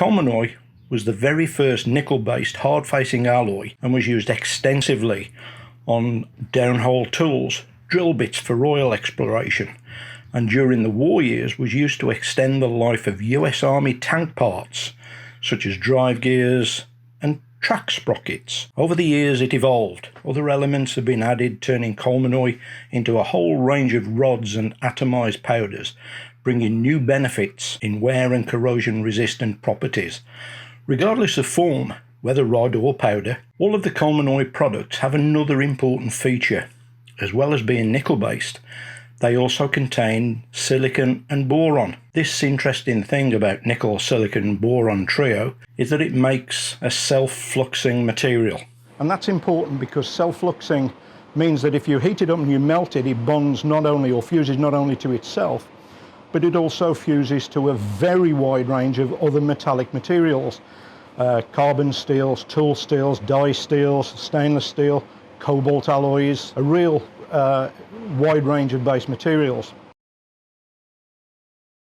Colmanoy was the very first nickel-based hard-facing alloy and was used extensively on downhole tools, drill bits for oil exploration, and during the war years was used to extend the life of US Army tank parts, such as drive gears and track sprockets. Over the years it evolved. Other elements have been added, turning Colmanoy into a whole range of rods and atomized powders, bringing new benefits in wear and corrosion resistant properties. Regardless of form, whether rod or powder, all of the Colmanoy products have another important feature. As well as being nickel-based, they also contain silicon and boron. This interesting thing about nickel, silicon, boron trio is that it makes a self-fluxing material. And that's important because self-fluxing means that if you heat it up and you melt it, it bonds not only or fuses not only to itself, but it also fuses to a very wide range of other metallic materials. Carbon steels, tool steels, die steels, stainless steel, cobalt alloys, a real wide range of base materials.